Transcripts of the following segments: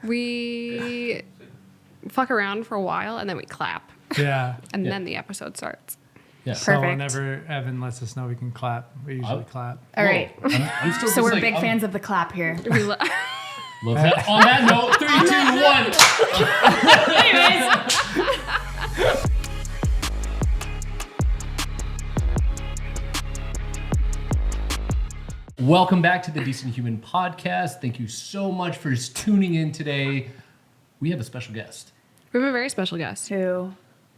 We fuck around for a while and then we clap. Yeah. And then the episode starts. Yeah. So Perfect. whenever Evan lets us know we can clap, we usually clap. All right. I'm still So just we're like, big I'm- fans of the clap here. We Love that. On that note, 3, 2, 1. Anyways. Welcome back to the Decent Human Podcast. Thank you so much for tuning in today. We have a special guest. We have a very special guest. Who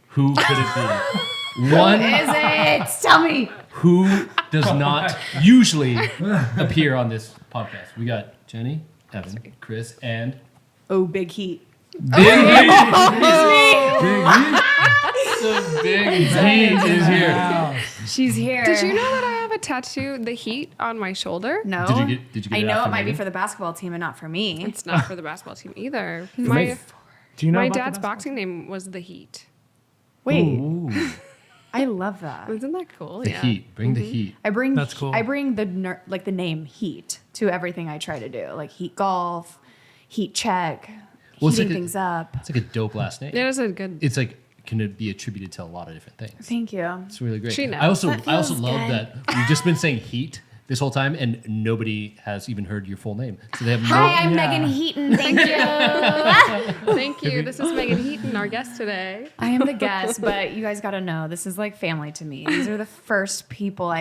Who could it be? One is it? Tell me. who does not usually appear on this podcast. We got Jenny, Evan, Chris, and Oh, big heat. Big Heat is here. Wow. She's here. Did you know that I have a tattoo, the Heat, on my shoulder? No. Did you get I it know after it might be Megan? for the basketball team and not for me. It's not for the basketball team either. Megan. My, Do you know my about the dad's basketball? boxing name was the Heat. Wait, Ooh, I love that. Isn't that cool? the heat. Bring the heat. I bring That's cool. I bring the the name heat to everything I try to do, like heat golf, heat check, Well, it's heating like a- things up. It's like a dope last name. It is a good. It's like can it be attributed to a lot of different things. Thank you. It's really great. She knows. I also That love feels that good. we've just been saying heat this whole time and nobody has even heard your full name. So they have Hi, I'm Yeah. Megan Heaton. Thank you. Thank you. This is Megan Heaton, our guest today. I am the guest, but you guys got to know this is like family to me. These are the first people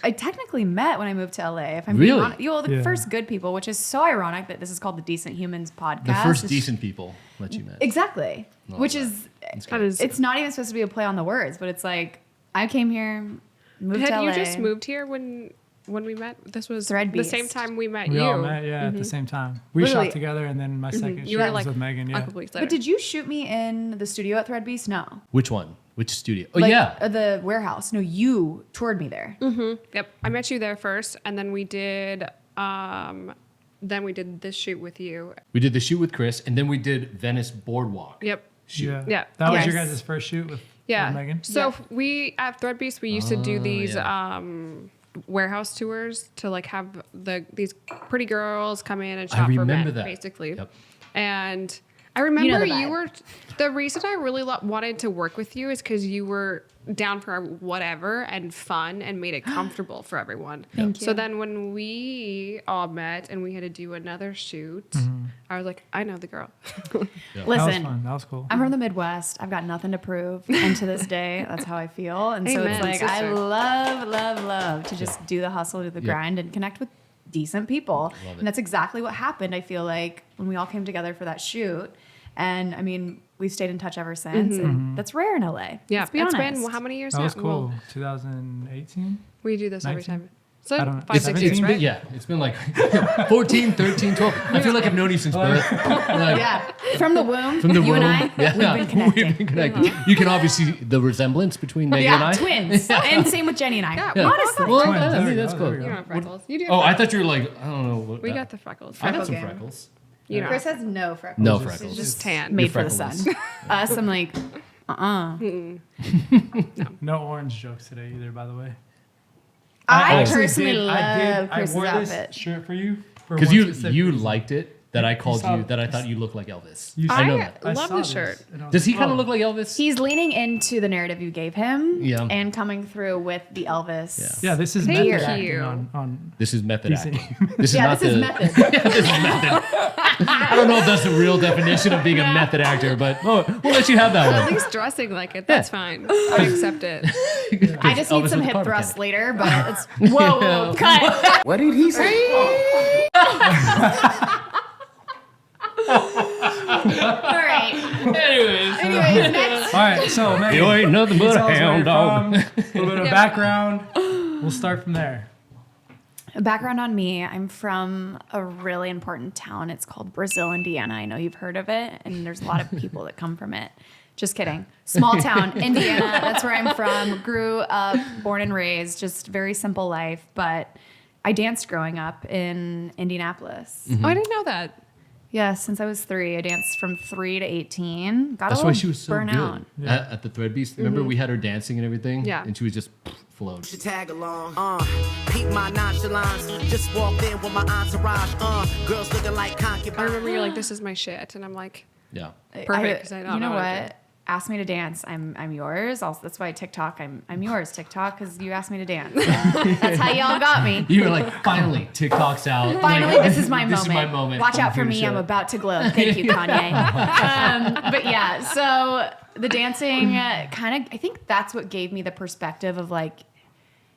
I technically met when I moved to LA. If I'm Really? being honest, well, the Yeah. first good people, which is so ironic that this is called the Decent Humans podcast. the first It's- decent people that you met. Exactly. Love Which that. is That is. it's not even supposed to be a play on the words, but it's like I came here, moved to Had LA. you just moved here when we met? This was Thread the same Beast. time we met We you. all met, at the same time. We Literally. shot together, and then my second You shoot were was like with Megan. a Yeah. couple weeks later. But did you shoot me in the studio at Thread Beast? No. Which one? Which studio? Oh Like, yeah. the warehouse. No, you toured me there. Yep, I met you there first, and then we did. This shoot with you. We did the shoot with Chris and then we did Venice Boardwalk. Yep. Shoot. Yeah. That was your Yes. guys' first shoot with Yeah. Megan. So Yeah. we at Thread Beast we used to do these yeah. warehouse tours to like have these pretty girls come in and I shop for remember men that. basically. Yep. And I remember the you vibe. were the reason I really wanted to work with you is because you were down for whatever and fun and made it comfortable for everyone. Thank So you. then when we all met and we had to do another shoot, I was like, I know the girl. That was Listen, fun. That was cool. I'm from the Midwest. I've got nothing to prove. And to this day, that's how I feel. And so Amen, it's like, I sister. love to just do the hustle, do the Yeah. grind, and connect with decent people. Love it. And that's exactly what happened, I feel like, when we all came together for that shoot. And I mean, we've stayed in touch ever since. And that's rare in LA. Yeah, Let's be it's honest. been how many years That now? was cool. Well, 2018. we do this every 19? time. So I don't know. 5, 6 years, 17? right? Yeah, it's been like 14, 13, 12. I feel like I've known you since birth. Like, Yeah. From the womb, From the you womb. and I, Yeah. we've been connecting. We've been connected. You can obviously see the resemblance between Megan and Yeah, I. twins. And same with Jenny and I. Yeah, Yeah. Honestly. Well, Twins. I There mean, we that's go, cool. there we You go. don't have freckles. You do have Oh, I freckles. thought you were like, I don't know. What We that- got the freckles. I got freckle some game. freckles. You know. Chris has no freckles. No It's just- freckles. Just tan. Made You're for the sun. freckleless. Us, I'm like, No orange jokes today either, by the way. I actually personally did- love I Chris's wore outfit. this shirt for you. Because one you specific you reason. liked it that I called saw you that I this. thought you looked like Elvis. You I know I that. love saw the this, shirt. and I was Does he like, kind of oh. look like Elvis? He's leaning into the narrative you gave him Yeah. and coming through with the Elvis. Yeah, this is Thank method you. acting on This is method Decent acting. This is Yeah, not this is the. method. This is method. I don't know if that's the real definition of being a method actor, but we'll let you have that At one. least dressing like it. That's fine. I accept it. I just need Elvis some was a hip car thrusts mechanic. later, but it's whoa, cut. What did he say? All right. Anyways, Anyways, next. All right, so Megan, you ain't nothing but a tell us where hound you're dog. from, a little bit of background. We'll start from there. A background on me. I'm from a really important town. It's called Brazil, Indiana. I know you've heard of it, and there's a lot of people that come from it. Just kidding. Small town, Indiana. That's where I'm from. Grew up, born and raised. Just very simple life. But I danced growing up in Indianapolis. Mm-hmm. Oh, I didn't know that. Yeah, since I was 3. I danced from 3 to 18. Got That's a why little she was so burnt good out. Yeah. at the Thread Beast. Remember we had her dancing and everything? Yeah. And she was just flowed. Tag along, peep my nonchalance. Just walked in with my entourage, girls looking like I concubines. remember you're like, this is my shit. And I'm like, Yeah. perfect. 'Cause I don't you know know how to what? Ask me to dance. I'm yours. Also, that's why TikTok. I'm yours. TikTok, because you asked me to dance. That's how y'all got me. You were like, finally, TikTok's out. Finally, Like, this is my this moment. is my moment. Watch out for Here to me. show I'm it. about to glow. Thank you, Kanye. But yeah, so the dancing kind of, I think that's what gave me the perspective of like,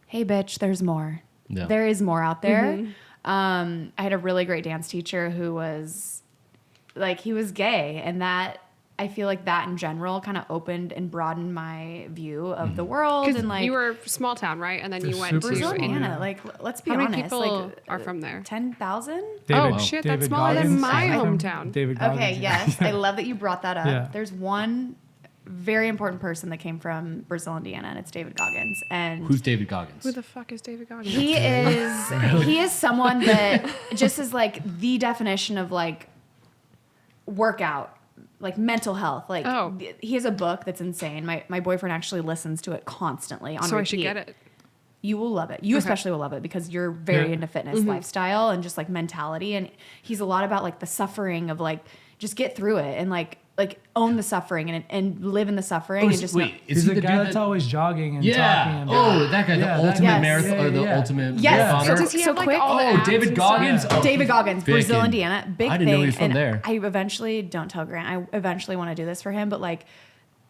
hey, bitch, there's more. Yeah. There is more out there. I had a really great dance teacher who was like, he was gay, and that, I feel like that in general kind of opened and broadened my view of the world. Because And like, you were small town, right? And then you They're went super to small. Louisiana, like, let's be How many honest. people like, are from there? 10,000? Oh shit, that's smaller than my hometown. David Goggins. Okay, yes. I love that you brought that up. Yeah. There's one very important person that came from Brazil, Indiana, and it's David Goggins. And Who's David Goggins? Who the fuck is David Goggins? he is someone that just is like the definition of like workout, like mental health. Like Oh. he has a book that's insane. My boyfriend actually listens to it constantly on So I repeat. should get it. You will love it. You especially will love it because you're very Yeah. into fitness lifestyle and just like mentality. And he's a lot about like the suffering of like just get through it and like own the suffering and live in the suffering and just wait, is He's he the the guy dude that's that? always jogging and Yeah. talking. And Oh, that guy, Yeah, the that ultimate guy. marathon Yeah, or the yeah. ultimate Yes. marathoner. So does he So have like quick. all the Oh, abs David and stuff? Goggins. Oh, David Goggins, big Brazil, in- Indiana, big I didn't thing. know he was from and there. I eventually don't tell Grant. I eventually want to do this for him, but like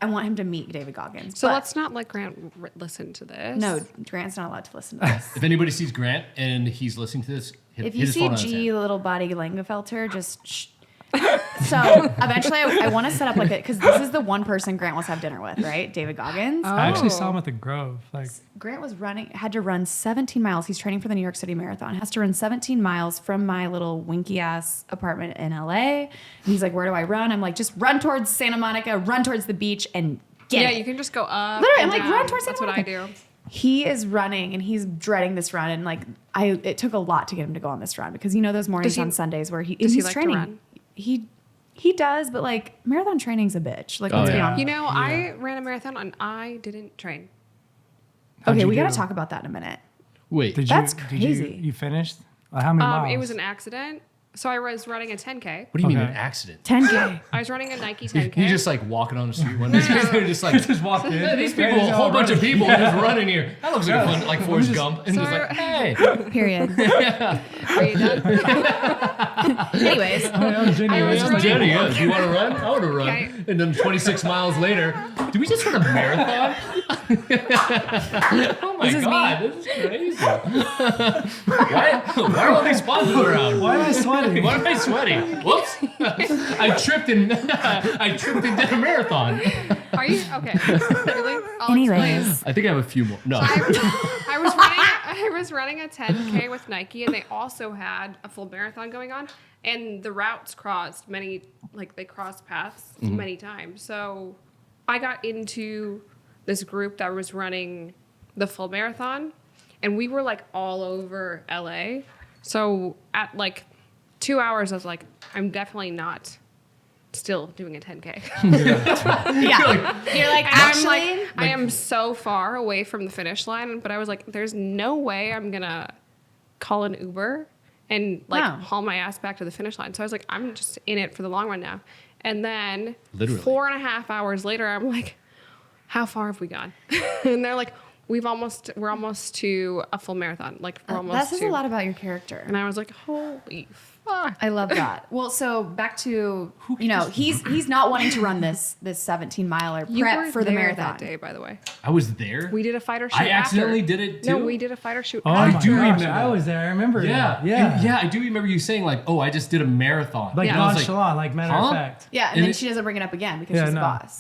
I want him to meet David Goggins. So But let's not let Grant listen to this. no, Grant's not allowed to listen to this. If anybody sees Grant and he's listening to this, hit, If hit you his see phone on his G, head. the little body Langefelter, just shh. So eventually I want to set up like it because this is the one person Grant wants to have dinner with, right? David Goggins. I actually Oh. saw him at the Grove. Like, Grant was had to run 17 miles. He's training for the New York City Marathon. Has to run 17 miles from my little winky ass apartment in LA. And he's like, where do I run? I'm like, just run towards Santa Monica, run towards the beach and get Yeah, it. you can just go up. Literally, and I'm like, down. run towards That's Santa what I Monica. do. He is running and he's dreading this run. And like, it took a lot to get him to go on this run because you know those mornings Does he- on Sundays where does he's he like to training. run? He does, but like marathon training's a bitch. Like, Oh, let's be yeah. honest. You know, I ran a marathon and I didn't train. how'd Okay, you we got do? to talk about that in a minute. Wait, That's Did crazy. you finished? How many miles? It was an accident. So I was running a 10K. what do you mean Okay. an accident? 10K. I was running a Nike You 10K. just like walking on the street one day. You're just like, just walked in. "Yeah, these Yeah, people, he's a whole all bunch of running. people just running here. That looks like a fun, like Forrest just- Gump. And So just like, hey. Period. Are you done? Anyways, I'm Jenny. I was I'm running- Jenny. Yeah. Do you want to run? I want to run. Okay. And then 26 miles later, did we just run a marathon? Oh my This is god, this is crazy. Why are all these sponsors around? Why am I sweating? Why am I sweaty? Whoops! I tripped and did a marathon. Are you okay? Really? I'll Anyways. explain. I think I have a few more. No. I was running a 10K with Nike, and they also had a full marathon going on, and the routes crossed they crossed paths many times. So I got into this group that was running the full marathon, and we were like all over LA. So at like 2 hours, I was like, I'm definitely not still doing a 10K. yeah. You're like, actually, I am so far away from the finish line, but I was like, there's no way I'm gonna call an Uber and like Wow. haul my ass back to the finish line. So I was like, I'm just in it for the long run now. And then Literally. 4.5 hours later, I'm like, how far have we gone? And they're like, we're almost to a full marathon. Like we're that almost says to. a lot about your character. And I was like, holy fuck. I love that. Well, so back to he's not wanting to run this 17 miler You prep were for the there marathon. that day, by the way. I was there. We did a fighter shoot. I accidentally after. did it No, too? we did a fighter shoot. Oh after. my do gosh, remember. I was there. I remember. Yeah. that. Yeah. And I do remember you saying like, "Oh, I just did a marathon." Like Yeah. And I was like, nonchalant, like matter huh? of fact. Yeah, and And then it- she doesn't bring it up again because Yeah, she's no. the boss.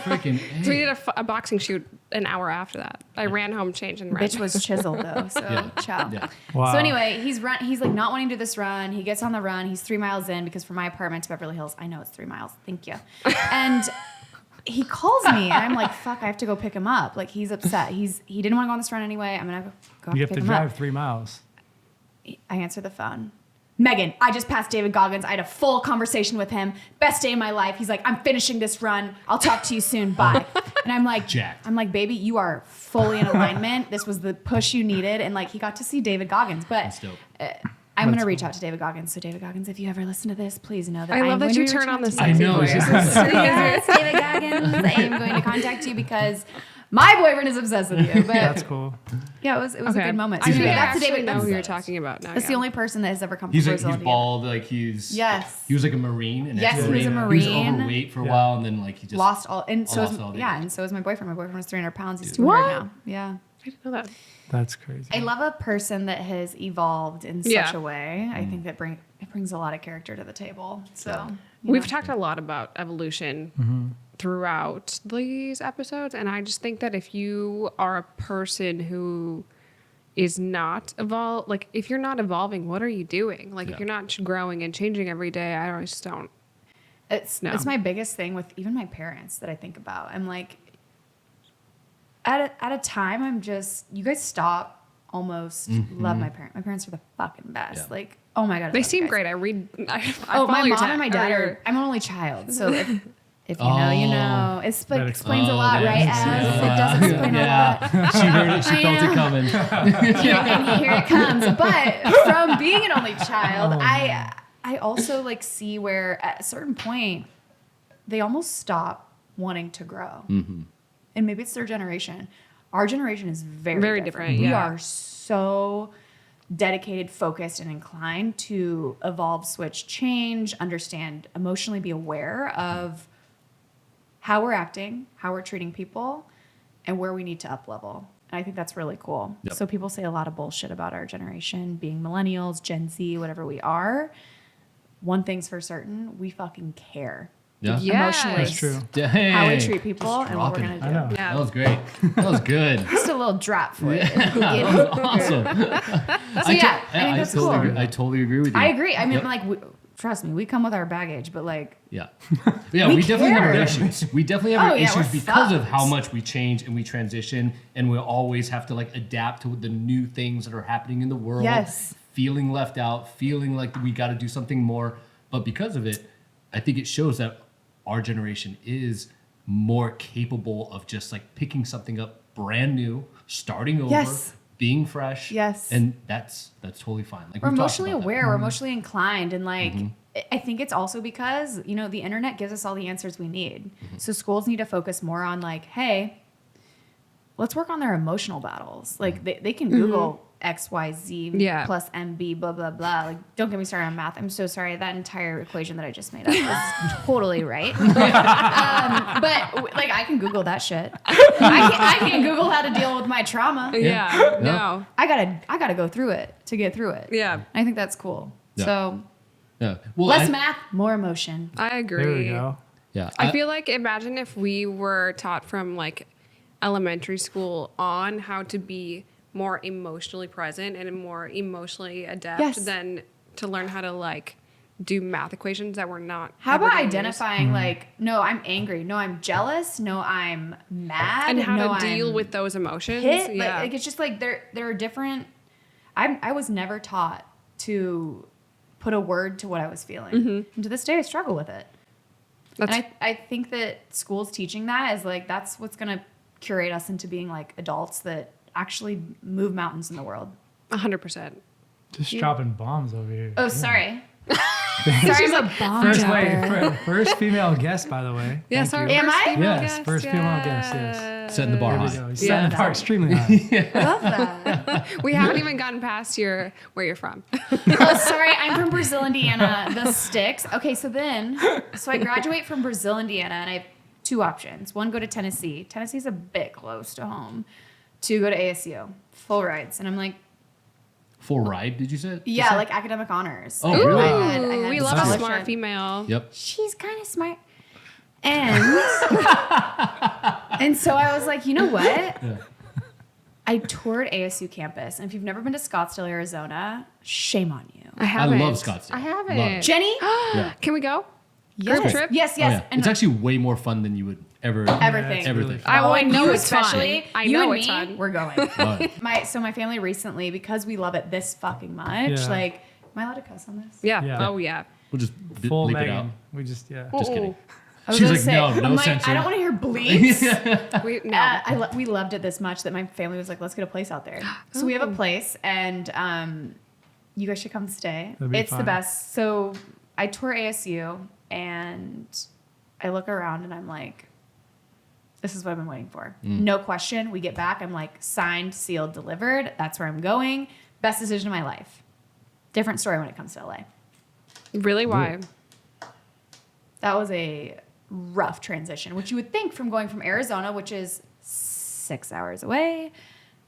freaking. So we did a boxing shoot an hour after that. I ran home, changed, and ran. Bitch was chiseled though, so Yeah. ciao. Yeah. Wow. So anyway, he's like not wanting to do this run. He gets on the run. He's 3 miles in because from my apartment to Beverly Hills, I know it's 3 miles. Thank you. And he calls me, and I'm like, "Fuck, I have to go pick him up." Like he's upset. He didn't want to go on this run anyway. I'm gonna go You have pick to him drive up. 3 miles. I answer the phone. Megan, I just passed David Goggins. I had a full conversation with him. Best day of my life. He's like, I'm finishing this run. I'll talk to you soon. Bye. And I'm like, Jacked. baby, you are fully in alignment. This was the push you needed. And like, he got to see David Goggins. But That's dope. I'm going to reach out to David Goggins. So David Goggins, if you ever listen to this, please know that I love am that going you to turn reach on out the to sexy you. I know. voice. Yes, David Goggins, I am going to contact you because my boyfriend is obsessed with you. But That's cool. yeah, it was a Okay. good moment. I So think I that's the actually David. know who you're Badass. talking about now. That's the only person that has ever come He's from like Brazil. he's bald, like he's Yes. He was like a Marine, an Yes, he was a ex-Marine. Marine. He was overweight for a while, and then like he just Lost all, and so lost is, all the yeah, weight. and so is my boyfriend. My boyfriend was 300 pounds. He's Dude. 200 What? now. Yeah. I didn't know that. That's crazy. I love a person that has evolved in Yeah. such a way. I think that it brings a lot of character to the table. So We've talked a lot about evolution throughout these episodes, and I just think that if you are a person who is not like if you're not evolving, what are you doing? Like if you're not growing and changing every day, I just don't. It's my biggest thing with even my parents that I think about. I'm like, at a time, I'm just, you guys stop almost love my parents. My parents are the fucking best. Yeah. Like, oh my God. I They love you seem guys. great. I Oh, follow my your mom and my dad I'm an only child. So if you know, you know. It's like That explains a Oh, lot, right? that's- As it does explain a lot. Yeah, she heard it. She I felt know. it coming. And here it comes. But from being an only child, I also like see where at a certain point they almost stop wanting to grow. And maybe it's their generation. Our generation is very different, We yeah. are so dedicated, focused, and inclined to evolve, switch, change, understand, emotionally be aware of how we're acting, how we're treating people, and where we need to up level. And I think that's really cool. Yep. So people say a lot of bullshit about our generation, being millennials, Gen Z, whatever we are. One thing's for certain, we fucking care. Yeah. Emotionally. That's true. Dang. How we treat people and what we're rocking going it. to I do. know. Yeah. That was great. That was good. Just a little drop for you. That was awesome. So yeah, I think that's totally cool. agree. I totally agree with you. I agree. I mean, Yep. like, trust me, we come with our baggage, but like, Yeah. Yeah, we definitely have our care. issues. We definitely have our Oh, yeah, issues we're because of fucked. how much we change and we transition, and we always have to like adapt to the new things that are happening in the world. Yes. Feeling left out, feeling like we got to do something more. But because of it, I think it shows that our generation is more capable of just like picking something up brand new, starting over, Yes. being fresh. Yes. And that's totally fine. Like we're we've talked emotionally about that. aware, we're emotionally inclined, and like, I think it's also because, you know, the internet gives us all the answers we need. So schools need to focus more on like, hey, let's work on their emotional battles. Like they can Google X, Y, Z Yeah. plus MB, blah, blah, blah. Like, don't get me started on math. I'm so sorry. That entire equation that I just made up is totally right. But like, I can Google that shit. I can Google how to deal with my trauma. Yeah. No. I gotta go through it to get through it. Yeah. I think that's cool. Yeah. So Yeah. Well, less math, more emotion. I agree. There we go. Yeah. I feel like imagine if we were taught from like elementary school on how to be more emotionally present and more emotionally adept Yes. than to learn how to like do math equations that we're not. How ever about gonna use. identifying like, no, I'm angry. No, I'm jealous. No, I'm mad. And how no, to deal I'm with those emotions? hit. Yeah. Like it's just like there are different. I was never taught to put a word to what I was feeling, and to this day I struggle with it. That's And I think that schools teaching that is like that's what's gonna curate us into being like adults that actually move mountains in the world. 100%. Just dropping bombs over here. Oh, sorry. Sorry, I'm a bomb First, dropper. first female guest, by the way. Yes, Thank our you. Am first I? female Yes, guest, first female guest, yes. setting the bar There we high. go. He's Yeah. setting the bar extremely high. Love that. We haven't even gotten past where you're from. Oh, sorry. I'm from Brazil, Indiana. The sticks. Okay, so I graduate from Brazil, Indiana, and I have two options. One, go to Tennessee. Tennessee's a bit close to home. Two, go to ASU. Full rides. And I'm like, Full ride, did you say? yeah, like academic honors. Oh, Like, really? I had We love a scholarship. smart female. Yep. She's kind of smart. And and so I was like, you know what? Yeah. I toured ASU campus. And if you've never been to Scottsdale, Arizona, shame on you. I haven't. love Scottsdale. I haven't. Love it. Jenny? Yeah. Can we go? Yes. Group trip? Yes, Oh, yes. yeah. And It's actually way more fun than you would ever. everything. it's Everything. really fun. I and know you it's fun. especially. I you know and it's me, fun. we're going. Oh, My family recently, because we love it this fucking much, Yeah. like, am I allowed to cuss on this? Yeah. Yeah. Oh, yeah. we'll just Full bleep it out. Megan. We just, yeah. Just kidding. I was She's gonna like, say, no I'm like, censoring. I don't want to hear bleeps. No. We loved it this much that my family was like, let's get a place out there. So we have a place, and you guys should come stay. That'd be It's the fun. best. So I tour ASU, and I look around, and I'm like, this is what I've been waiting for. No question. We get back. I'm like, signed, sealed, delivered. That's where I'm going. Best decision of my life. Different story when it comes to LA. Really? Why? That was a rough transition, which you would think from going from Arizona, which is 6 hours away,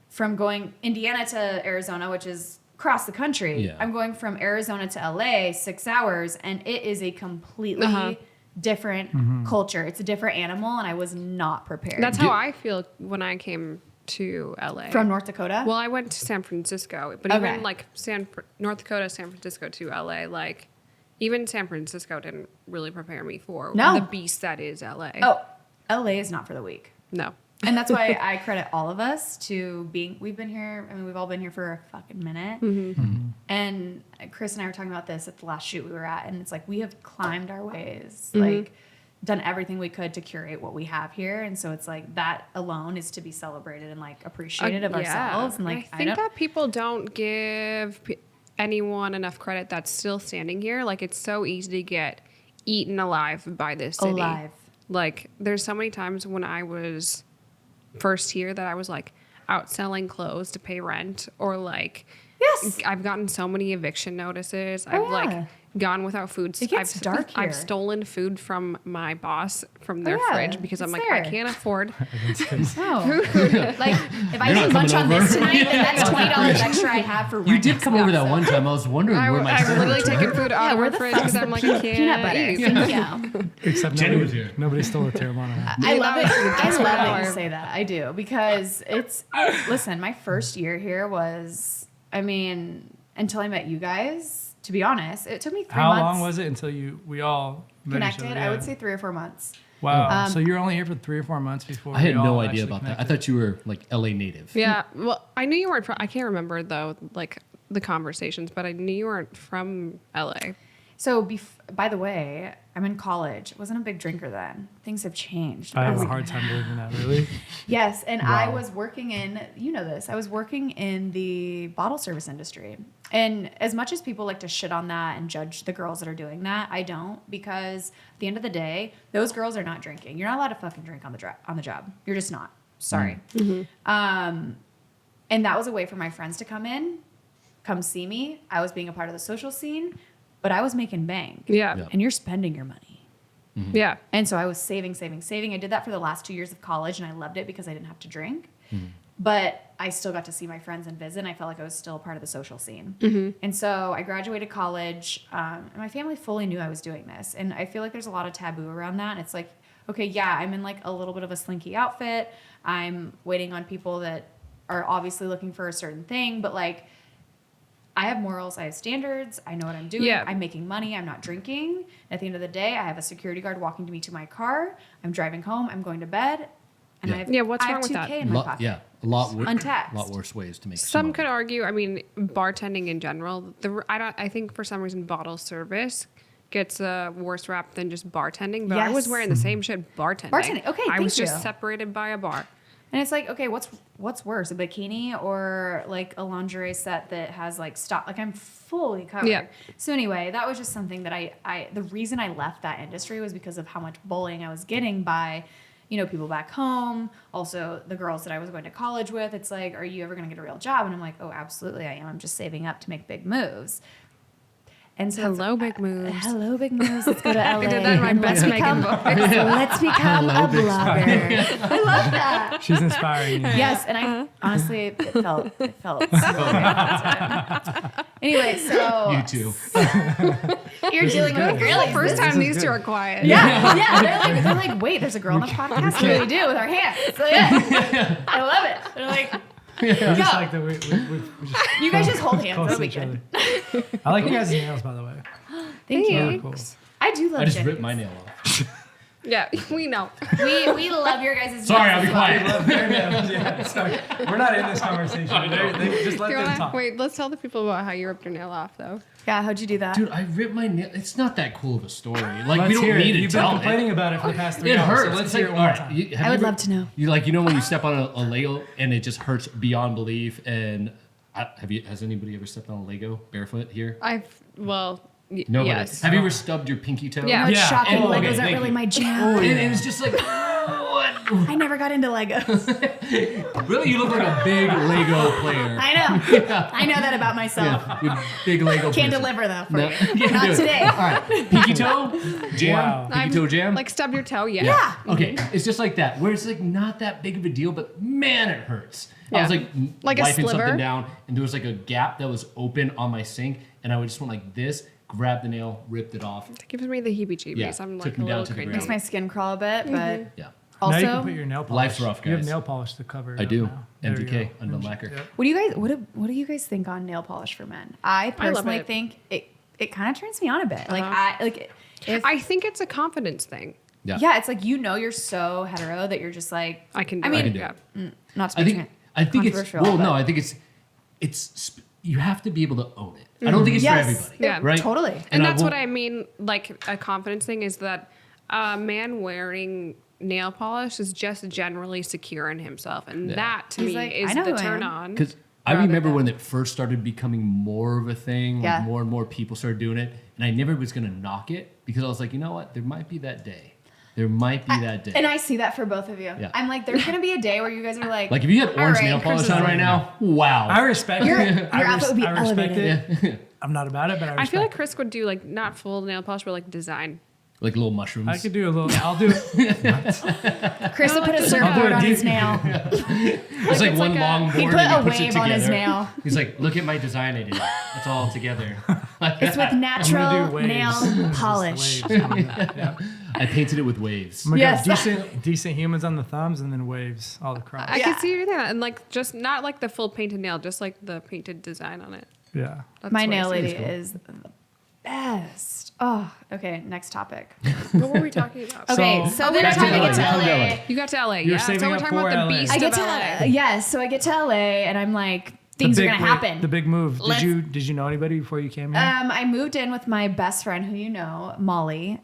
from going Indiana to Arizona, which is across the country. Yeah. I'm going from Arizona to LA, 6 hours, and it is a completely different culture. It's a different animal, and I was not prepared. That's how I feel when I came to LA. From North Dakota? Well, I went to San Francisco, but Okay. even like North Dakota, San Francisco to LA, like even San Francisco didn't really prepare me for No. the beast that is LA. Oh, LA is not for the weak. No. And that's why I credit all of us to we've been here, I mean, we've all been here for a fucking minute. And Chris and I were talking about this at the last shoot we were at, and it's like, we have climbed our ways, like done everything we could to curate what we have here. And so it's like, that alone is to be celebrated and like appreciated of ourselves. And like, I think that people don't give anyone enough credit that's still standing here. Like, it's so easy to get eaten alive by this city. Alive. Like, there's so many times when I was first here that I was like out selling clothes to pay rent, or like, Yes. I've gotten so many eviction notices. Oh, I've yeah. like gone without food. It gets dark here. I've stolen food from my boss from their yeah, fridge because I'm it's like, I there. can't afford. Oh. Like, if I You're didn't not munch on coming this over. tonight, then that's $20 extra I have for rent. You did next come over month, that so- one time. I was wondering where my I've literally sandwich taken food out of where her the fridge fuck's because I'm like, I can't peanut butter. eat. Thank you. Except Jenny was here. nobody stole the Terramana hat. I love it. I best love that part. you say that. I do, because it's, listen, my first year here was, I mean, until I met you guys, to be honest, it took me 3 How months. long was it until we all met each Connected? other? I Yeah. would say 3 or 4 months. Wow. So you're only here for 3 or 4 months before I had we all no idea actually about that. I connected. thought you were like LA native. Yeah, well, I knew you weren't from. I can't remember though, like the conversations, but I knew you weren't from LA. So, by the way, I'm in college. I wasn't a big drinker then. Things have changed. I have Oh a my hard God. time believing that, really. Yes, and I Wow. was working in, you know this, I was working in the bottle service industry. And as much as people like to shit on that and judge the girls that are doing that, I don't, because at the end of the day, those girls are not drinking. You're not allowed to fucking drink on the job. You're just not. Sorry. And that was a way for my friends to come see me. I was being a part of the social scene, but I was making bank. Yeah, Yeah. And you're spending your money. yeah. And so I was saving. I did that for the last 2 years of college, and I loved it because I didn't have to drink. But I still got to see my friends and visit, and I felt like I was still a part of the social scene. And so I graduated college, and my family fully knew I was doing this. And I feel like there's a lot of taboo around that. And it's like, okay, yeah, I'm in like a little bit of a slinky outfit. I'm waiting on people that are obviously looking for a certain thing, but like, I have morals, I have standards, I know what I'm doing, Yeah. I'm making money, I'm not drinking. At the end of the day, I have a security guard walking to me to my car, I'm driving home, I'm going to bed, and I have, Yeah, what's I have wrong with 2K that? in my pocket. Yeah, a lot Untaxed. lot worse ways to make Some money. could argue. I mean, bartending in general. I think for some reason bottle service gets a worse rap than just bartending. But I was Yes. wearing the same shit bartending. Bartending, okay, I was thank just you. separated by a bar. And it's like, okay, what's worse, a bikini or like a lingerie set that has like stock? Like I'm fully covered. Yeah. So anyway, that was just something that the reason I left that industry was because of how much bullying I was getting by, you know, people back home. Also, the girls that I was going to college with. It's like, are you ever going to get a real job? And I'm like, oh, absolutely, I am. I'm just saving up to make big moves. And so Hello, big moves. Hello, big moves. Let's go to LA. I did that in my and best let's Megan become- voice. Let's become a blogger. I love that. She's inspiring you. Yes, and I honestly, it felt so good. Anyway, so You too. you're dealing with the girlies. First This- time these two are quiet. yeah. They're like, wait, there's a girl on the podcast. What do we do with our hands? So yeah, I love it. They're like, I just Go. like that we just you guys just hold hands. close That'll to be each good. other. I like you guys' nails, by the way. Thank you. Really cool. I do love I just Jenny's. ripped my nail off. Yeah, we know. We love your guys' Sorry, I'll be nails as well. quiet. Their nails, yeah, sorry. We're not in this conversation. They just let You them wanna- talk. Wait, let's tell the people about how you ripped your nail off, though. Yeah, how'd you do that? Dude, I ripped my nail. It's not that cool of a story. Like, Let's we don't hear it. need to You've been tell complaining about it for the past 3 It hours. hurts. So let's It's hear like, it one more all time. right, I would love to know. You know when you step on a Lego and it just hurts beyond belief. And has anybody ever stepped on a Lego barefoot here? Nobody. yes. Have you ever stubbed your pinky toe? Yeah. Oh, it's Yeah. shocking. Oh, okay, Legos aren't thank really you. my jam. And it was just like, what? I never got into Legos. Really, you look like a big Lego player. I know. I know that about myself. Yeah, you're a big Lego. Can't person. deliver though. No, For can't not do it. today. All right, pinky toe, jam. Wow. Pinky toe jam. Like stub your toe, yeah. Yeah. Okay, it's just like that, where it's like not that big of a deal, but man, it hurts. I was Yeah. like, Like a wiping sliver? something down, and there was like a gap that was open on my sink, and I would just went like this, grabbed the nail, ripped it off. It gives me the heebie-jeebies. Yeah, I'm took like a me down little to the crazy. ground. Makes my skin crawl a bit, but Yeah, Now you can also, put your nail polish. Life's rough, You have guys. nail polish to cover it I up do. now. There you MDK, go. Undone Lacquer. Yep. what do you guys think on nail polish for men? I personally it. think it kind of turns me on a bit. Like if I think it's a confidence thing. yeah, it's like you're so hetero that you're just like I can do I mean, it. can do yeah. it. not to I be think it's controversial, well, but- no, I think it's you have to be able to own it. I don't think it's Yes. for everybody. Yeah. right? Totally. And I that's what won't- I mean, like a confidence thing is that a man wearing nail polish is just generally secure in himself. And that to He's me like, is I know the who I turn am. on. Because I rather remember than- when it first started becoming more of a thing, Yeah. like more and more people started doing it, and I never was gonna knock it because I was like, you know what, there might be that day. There might be that day. And I see that for both of you. Yeah. I'm like, there's gonna be a day where you guys are like, Like if you had "All orange right, nail polish Chris on is- right now, wow. I respect Your- it. your outfit would be I respect elevated. it. I'm not about it, but I respect I feel like it. Chris would do like not full nail polish, but like design. Like little mushrooms. I could do a little. I'll do it. Chris would put a I'll do surfboard a on his deep- nail. it's like one long board He'd put and a he puts it wave together. on his nail. He's like, look at my design I did. It's all together. It's with I'm natural gonna do waves. nail Just polish. waves. Yeah. I painted it with waves. I'm gonna Yes. go decent humans on the thumbs and then waves all across. I Yeah. can see you doing that. And like just not like the full painted nail, just like the painted design on it. Yeah. That's My what I nail see. lady is the best. Oh, okay. Next topic. What were we talking about? Okay, So- so then Back to time to LA, get to back to LA. LA. You got to LA, You're yeah. So saving we're up talking for about the LA. beast I get of to LA. yes, so I get to LA and I'm like, things the are big, gonna happen. The big move. Let's- Did you know anybody before you came here? I moved in with my best friend, who you know, Molly.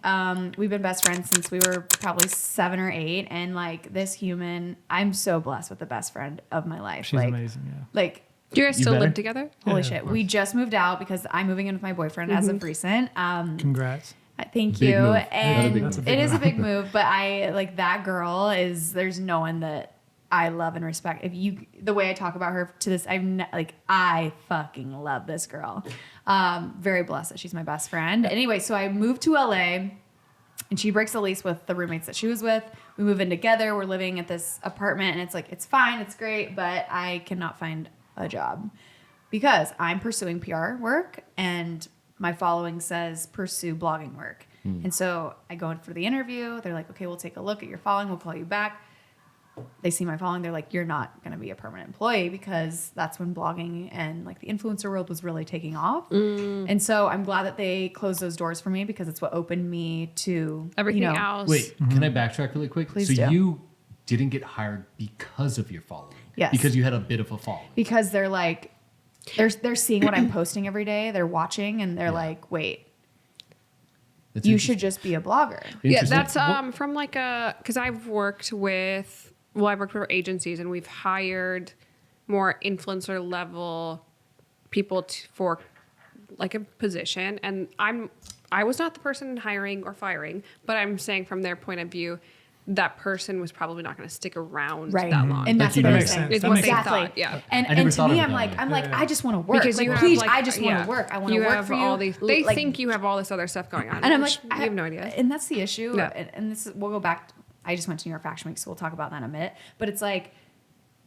We've been best friends since we were probably 7 or 8, and like this human, I'm so blessed with the best friend of my life. She's like, amazing. Yeah. Like, Do you guys You still better? live together? holy Yeah, shit, of we course. just moved out because I'm moving in with my boyfriend as of recent. Congrats. Thank Big you. move. And That's a big it is a move. big move, but I like that girl is there's no one that I love and respect. If you the way I talk about her to this, I fucking love this girl. Very blessed that she's my best friend. Anyway, so I moved to LA and she breaks the lease with the roommates that she was with. We move in together. We're living at this apartment and it's like it's fine, it's great, but I cannot find a job because I'm pursuing PR work and my following says pursue blogging work. And so I go in for the interview. They're like, okay, we'll take a look at your following. We'll call you back. They see my following. They're like, you're not going to be a permanent employee because that's when blogging and like the influencer world was really taking off. And so I'm glad that they closed those doors for me because it's what opened me to Everything you know, else. Wait, can I backtrack really quick? Please so do. you didn't get hired because of your following. Yes. Because you had a bit of a following. because they're like, they're seeing what I'm posting every day. They're watching and they're like, wait, That's you interesting. should just be a blogger. Yeah, Interesting. that's from like a because I've worked with I've worked for agencies and we've hired more influencer level people for like a position, and I was not the person hiring or firing, but I'm saying from their point of view, that person was probably not going to stick around Right. that long. And that's That what I'm makes saying. sense. It's That what makes they sense. thought. Yeah. And, I never and thought to me, of it I'm that like, way. I'm like, Yeah. I just want to work. Because Like, you have please, like, I just want yeah. to work. I want to You work have for you. all these. They Like, think you have all this other stuff going on. and I'm which like, you have no idea. And that's the issue. Yeah. And this is, we'll go back. I just went to New York Fashion Week, so we'll talk about that in a minute. But it's like,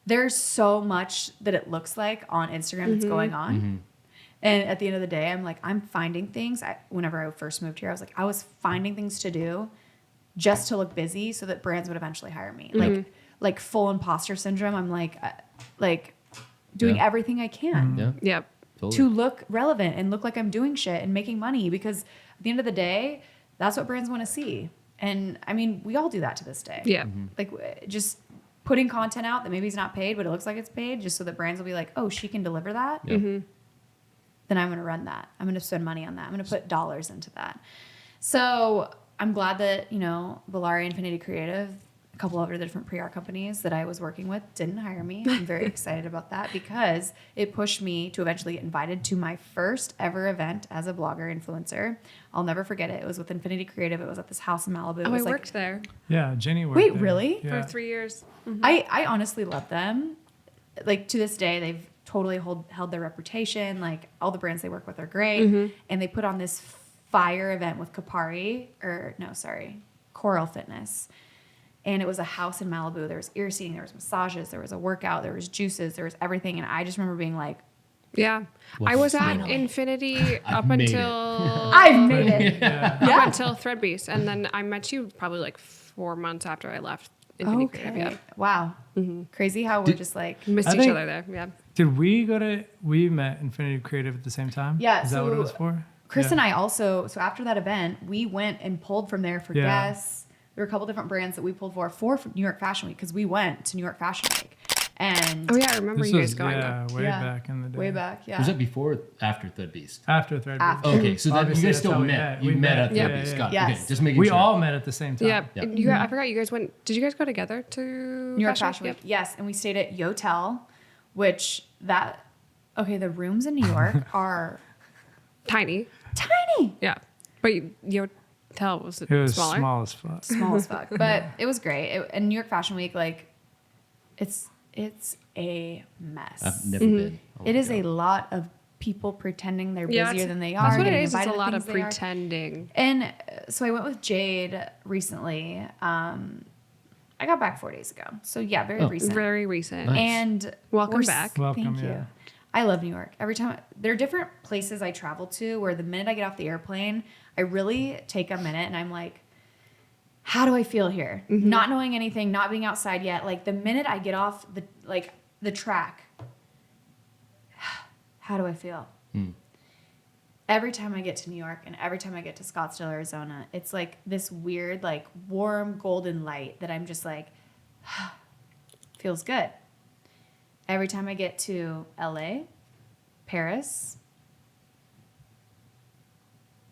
there's so much that it looks like on Instagram that's going on. And at the end of the day, I'm like, I'm finding things. Whenever I first moved here, I was like, I was finding things to do just to look busy so that brands would eventually hire me. Like full imposter syndrome. I'm like doing Yeah. everything I can Yeah. Yep. Totally. to look relevant and look like I'm doing shit and making money because at the end of the day, that's what brands want to see. And I mean, we all do that to this day. Yeah. Like just putting content out that maybe is not paid, but it looks like it's paid, just so that brands will be like, oh, she can deliver that. Yeah. Then I'm going to run that. I'm going to spend money on that. I'm going to put dollars into that. So I'm glad that, Volare Infinity Creative, a couple of other different PR companies that I was working with didn't hire me. I'm very excited about that because it pushed me to eventually get invited to my first ever event as a blogger influencer. I'll never forget it. It was with Infinity Creative. It was at this house in Malibu. It Oh, I was worked there Yeah, Jenny worked Wait, there. really? Yeah. for 3 years. I honestly love them. Like to this day, they've totally held their reputation. Like all the brands they work with are great. And they put on this fire event with Coral Fitness. And it was a house in Malibu. There was ear seating, there was massages, there was a workout, there was juices, there was everything. And I just remember being like, Yeah. Well, I was at finally. Infinity up made it. until I've made it. up until Threadbeast, and then I met you probably like 4 months after I left Infinity Creative. Yeah. Wow. Crazy how we're just like, Missed I each think- other there. Yeah. Did we met Infinity Creative at the same time? Yeah, Is that what it so was for? Chris Yeah. and I also, so after that event, we went and pulled from there for Yeah. guests. There were a couple different brands that we pulled for New York Fashion Week because we went to New York Fashion Week. And Oh yeah, I remember This you was, guys going. yeah, Though. way back in the day. way back, yeah. Was that before or after Thread Beast? After Thread. After. Okay, so that you Obviously, guys that's still how we met. met. You We met met. at Thread Yeah, Beast. yeah. Got it. Yes. Okay, just making We sure. all met at the same time. Yeah. Yeah. I forgot you guys went. Did you guys go together to New York Fashion Week. Yes, and we stayed at Yotel, which the rooms in New York are Tiny. tiny, Yeah. But your hotel was It was smaller. small as fuck. small as fuck, but it was great. And New York Fashion Week, like, it's a mess. I've never been. Oh my It is God. a lot of people pretending they're Yeah, busier that's- than they are. That's what it getting is. It's invited a to lot things of they are. pretending. And so I went with Jade recently. I got back 4 days ago. So yeah, very recent. Very recent. Nice. And Welcome we're back. Welcome, Thank you. yeah. I love New York. Every time there are different places I travel to where the minute I get off the airplane, I really take a minute and I'm like, how do I feel here? Not knowing anything, not being outside yet. Like the minute I get off the track, how do I feel? Every time I get to New York and every time I get to Scottsdale, Arizona, it's like this weird, like warm golden light that I'm just like, feels good. Every time I get to LA, Paris,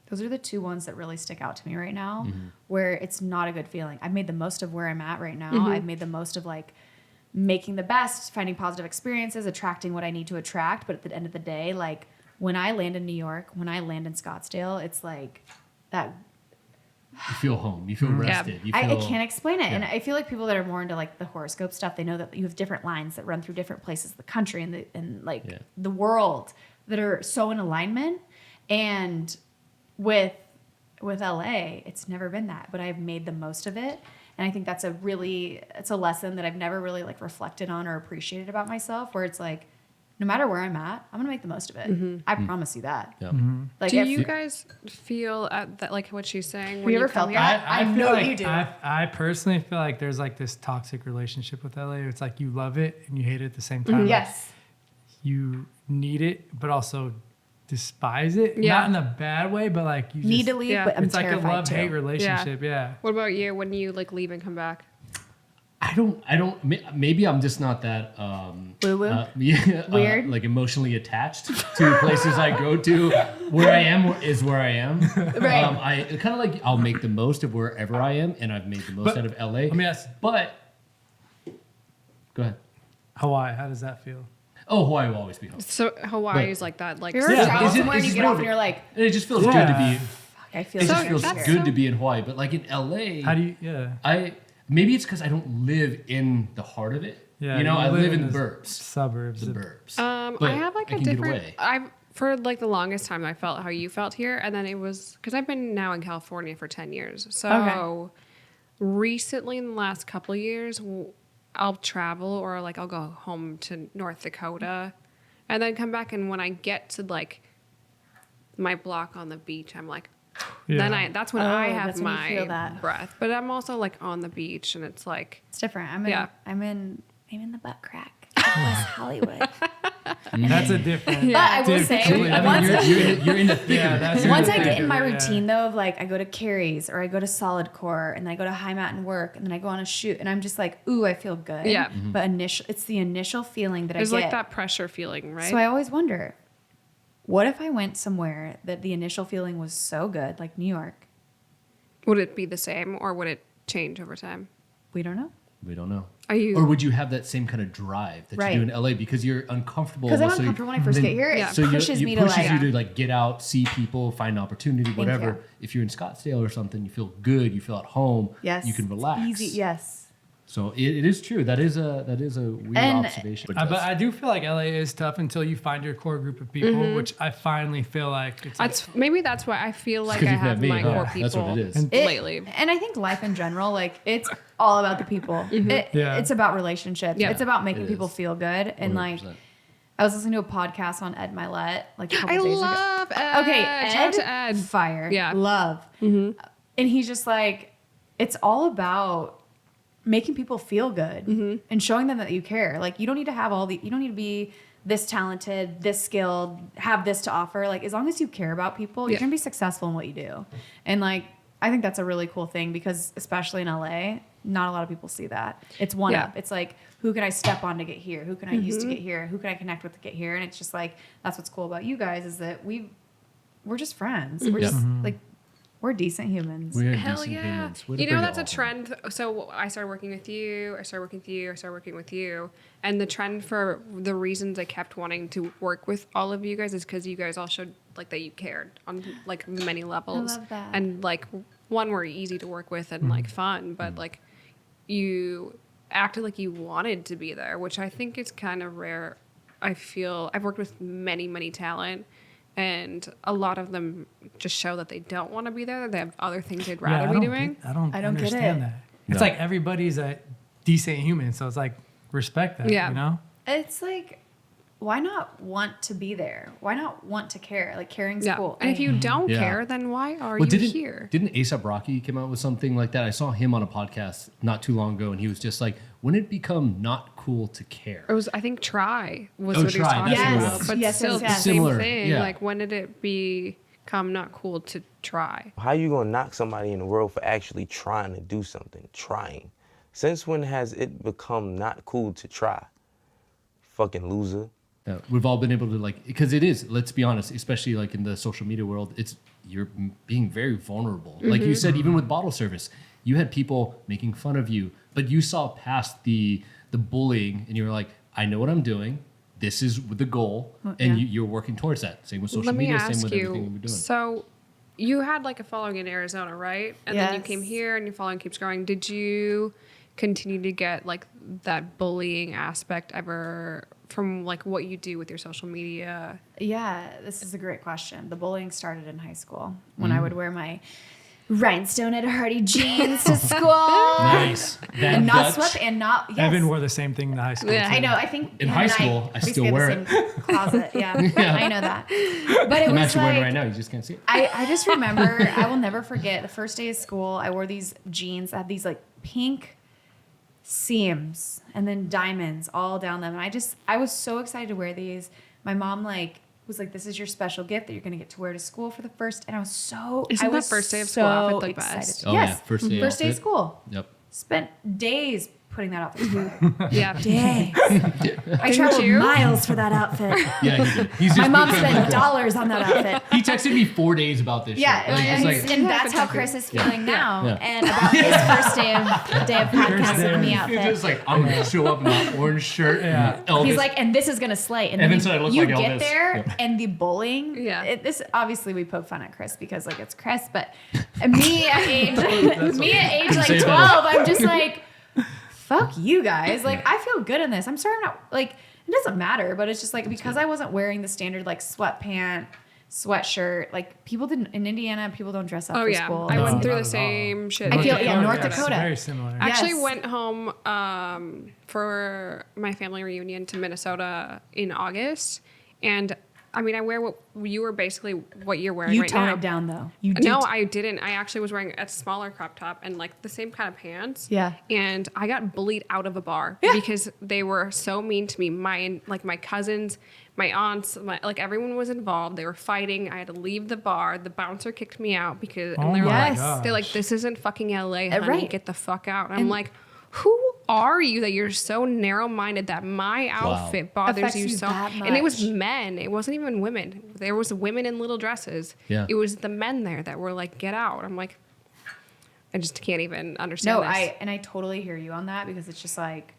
those are the two ones that really stick out to me right now, where it's not a good feeling. I've made the most of where I'm at right now. I've made the most of like making the best, finding positive experiences, attracting what I need to attract. But at the end of the day, like when I land in New York, when I land in Scottsdale, it's like that. You feel home. You feel rested. You I feel, can't explain it. And yeah. I feel like people that are more into like the horoscope stuff, they know that you have different lines that run through different places of the country and Yeah. the world that are so in alignment. And with LA, it's never been that, but I've made the most of it. And I think that's it's a lesson that I've never really like reflected on or appreciated about myself, where it's like, no matter where I'm at, I'm gonna make the most of it. I promise you that. Yeah. Like, Do if you guys feel that like what she's saying? have when you ever come felt here? that? I feel know like you do. I personally feel like there's like this toxic relationship with LA. It's like you love it and you hate it at the same time. Like, yes. you need it, but also despise it. Yeah. Not in a bad way, but like you Need just, to leave, yeah. but I'm it's like a terrified love-hate too. relationship. Yeah. What about you when you like leave and come back? I don't. Maybe I'm just not that. Woo-woo? Weird. Like emotionally attached to places I go to. Where I am is where I am. Right. I kind of like I'll make the most of wherever I am, and I've made the most But out of LA. let me ask- But go ahead. Hawaii, how does that feel? Oh, Hawaii will always be home. So Hawaii is like that. Like You ever Yeah, travel is it- somewhere and is you it get off more and of a- you're like, And it just feels Yeah. good to be. I feel It so just feels that's good so- to be in Hawaii. But like in LA, How do you, yeah. Maybe it's because I don't live in the heart of it. Yeah. You know, I live in the the burbs. Suburbs. The burbs. I have like I a can get different. away. I've for like the longest time I felt how you felt here, and then it was because I've been now in California for 10 years. So recently, in the last couple of years, I'll travel or like I'll go home to North Dakota, and then come back. And when I get to like my block on the beach, I'm like. Yeah. Then that's when Oh, I have that's when you feel my that. breath. But I'm also like on the beach, and it's like it's different. I'm in Yeah. I'm in the butt crack. West Hollywood. That's a different. But I will say, Completely. I mean, once, You're in the thick Yeah, of it. that's once I really get in my different, yeah. routine though of like I go to Carrie's or I go to Solid Core and then I go to High Mountain Work and then I go on a shoot and I'm just like, ooh, I feel good. Yeah. But it's the initial feeling that There's I get. like that pressure feeling, right? So I always wonder, what if I went somewhere that the initial feeling was so good, like New York? Would it be the same or would it change over time? We don't know. We don't know. Are you? Or would you have that same kind of drive that Right. you do in LA because you're uncomfortable? Because I'm so you- uncomfortable when I first then- get here. It Yeah. So pushes you me pushes to like. you to like get out, see people, find opportunity, whatever. you. If you're in Scottsdale or something, you feel good, you feel at home. Yes. You can relax. Easy. Yes. So it is true. That is a weird And- observation. But I do feel like LA is tough until you find your core group of people, which I finally feel like it's. Maybe that's why I feel like 'cause I you've met have me, my huh? core people. That's what it is. And- lately. And I think life in general, like it's all about the people. Yeah. It's about relationships. Yeah. It's about making It people is. feel good. And like, 100%. I was listening to a podcast on Ed Milet like a couple I days love ago. Ed. Okay, Shout out to Ed. fire. Yeah. Love. And he's just like, it's all about making people feel good and showing them that you care. Like you don't need to have you don't need to be this talented, this skilled, have this to offer. Like as long as you care about people, Yeah. you're gonna be successful in what you do. And like I think that's a really cool thing because especially in LA, not a lot of people see that. It's one Yeah. up. It's like who can I step on to get here? Who can I use to get here? Who can I connect with to get here? And it's just like that's what's cool about you guys is that we're just friends. We're just like we're decent humans. We're Hell decent yeah. humans. Way to You know, bring it that's a all home. trend. So I started working with you, I started working with you, I started working with you. And the trend for the reasons I kept wanting to work with all of you guys is because you guys all showed like that you cared on like many levels. love that. And like one were easy to work with and like fun, but like you acted like you wanted to be there, which I think is kind of rare. I feel I've worked with many talent. And a lot of them just show that they don't want to be there. They have other things they'd rather be doing. I don't get understand it. that. It's No. like everybody's a decent human, so it's like respect that. Yeah. You know. It's like, why not want to be there? Why not want to care? Like caring's Yeah. cool. And if you don't Yeah. care, then why are Well, you here? Didn't ASAP Rocky come out with something like that? I saw him on a podcast not too long ago, and he was just like, "When it become not cool to care?" It was, I think, Try was Oh, what he was Try, talking that's what it about. was. But Yes, still, yes, the yes. same Similar, thing. yeah. Like, when did it become not cool to try? How you gonna knock somebody in the world for actually trying to do something? Trying. Since when has it become not cool to try? Fucking loser. Yeah, we've all been able to like because it is. Let's be honest, especially like in the social media world, you're being very vulnerable. Like you said, even with bottle service, you had people making fun of you, but you saw past the bullying, and you were like, I know what I'm doing. This is the goal, and yeah. you're working towards that. Same with social Let me media. Same ask with everything you. we're doing. So, you had like a following in Arizona, right? And then you Yes. came here, and your following keeps growing. Did you continue to get like that bullying aspect ever from like what you do with your social media? Yeah, this is a great question. The bullying started in high school when I would wear my rhinestone Ed Hardy jeans to school. Nice. That And not Dutch. sweat and not yes. Evan wore the same thing in high school. Yeah. too. I know. I think In him high and school, I we still used to wear have the same closet. Yeah, I know that. But it I'm was actually wearing it like right now. You just can't see it. I just remember. I will never forget the first day of school. I wore these jeans that had these like pink seams and then diamonds all down them. And I was so excited to wear these. My mom was like, "This is your special gift that you're gonna get to wear to school for the first." And I was so Isn't I that was first day of so school outfit the excited. best? Oh, yes, yeah, first day first day of outfit. school. Yep. Spent days putting that outfit together. Yeah. Days. I traveled you? miles for that outfit. Yeah, he did. He's My just mom trying to spent look cool. dollars on that outfit. He texted me 4 days about this. Yeah, shit. Like, and, he's like, and that's how Chris is feeling now, Yeah. and about his first day of podcast with me he's outfit. just like, I'm gonna show up in an orange shirt. Yeah. And Elvis. He's like, and this is gonna slay. And Evan then said I look you like get Elvis. there, Yeah. and the bullying. Yeah. This obviously we poke fun at Chris because like it's Chris, but me at age like Say that. 12, I'm just like, fuck you guys. Like I feel good in this. I'm sorry, I'm not like it doesn't matter, but it's just like because I wasn't wearing the standard like sweatpant, sweatshirt. Like people didn't in Indiana, people don't dress up Oh for yeah, school. I No, went through not the at same shit. I feel- you yeah, did. North It's Dakota. very similar. I actually Yes. went home for my family reunion to Minnesota in August, and I mean, I wear what you were basically what you're wearing You right tone now. it down though. You No, I didn't. I actually was wearing a smaller crop top and like the same kind of pants. Yeah. And I got bullied out of a bar because they were so mean to me. My cousins, my aunts, like everyone was involved. They were fighting. I had to leave the bar. The bouncer kicked me out because and they were my like, gosh. they're like, this isn't fucking LA, honey. Right. Get the fuck out. And I'm like, who are you that you're so narrow-minded that my outfit bothers Affects you you so that And it was much. men. It wasn't even women. There was women in little dresses. Yeah. It was the men there that were like, get out. I'm like, I just can't even understand No, this. I totally hear you on that because it's just like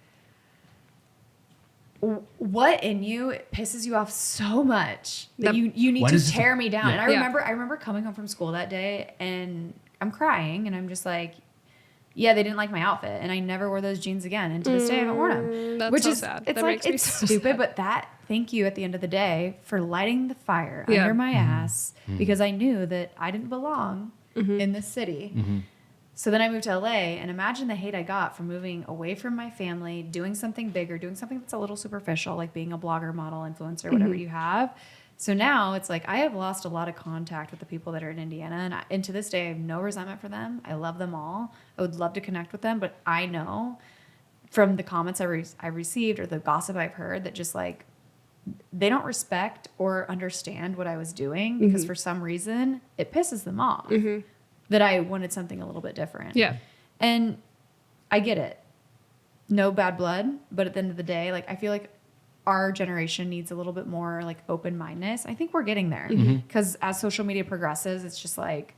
what in you pisses you off so much that you need Why to does it- tear me down. Yeah. And Yeah. I remember coming home from school that day and I'm crying and I'm just like, yeah, they didn't like my outfit and I never wore those jeans again. And to this day I haven't worn them. That's Which so is sad. it's That like makes me it's so stupid, sad. but thank you at the end of the day for lighting the fire Yeah. under my ass because I knew that I didn't belong Mm-hmm. in this city. So then I moved to LA and imagine the hate I got from moving away from my family, doing something bigger, doing something that's a little superficial, like being a blogger, model, influencer, whatever you have. So now it's like I have lost a lot of contact with the people that are in Indiana. And to this day, I have no resentment for them. I love them all. I would love to connect with them. But I know from the comments I received or the gossip I've heard that just like they don't respect or understand what I was doing because for some reason it pisses them off that I wanted something a little bit different. Yeah. And I get it. No bad blood, but at the end of the day, like I feel like our generation needs a little bit more like open-mindedness. I think we're getting there because as social media progresses, it's just like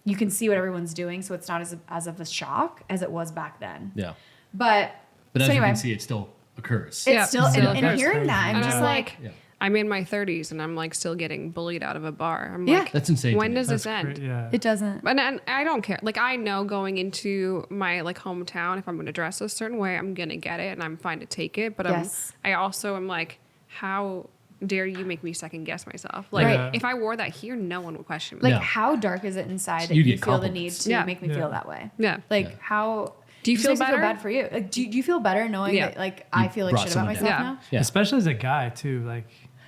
you can see what everyone's doing, so it's not as of a shock as it was back then. Yeah. But But so as anyway, you can see, it still occurs. it's Yeah, still still and occurs. hearing that, I'm And just I'm like, Yeah. I'm in my 30s and I'm like still getting bullied out of a bar. I'm Yeah. like, That's insane to when me. does That's this end? Yeah. it doesn't. And I don't care. Like I know going into my like hometown, if I'm going to dress a certain way, I'm going to get it and I'm fine to take it. But Yes. I also am like, how dare you make me second guess myself? Like Right. if I wore that here, no one would question me. Like Yeah. how dark is it inside that You you get feel the need compliments. to Yeah. make me Yeah. feel that way? Yeah. Like Yeah. how Do you it just feel makes me better? bad for you? Like do you feel better knowing Yeah. that like I feel like brought shit about someone myself down. now? Yeah. Especially as a guy too, like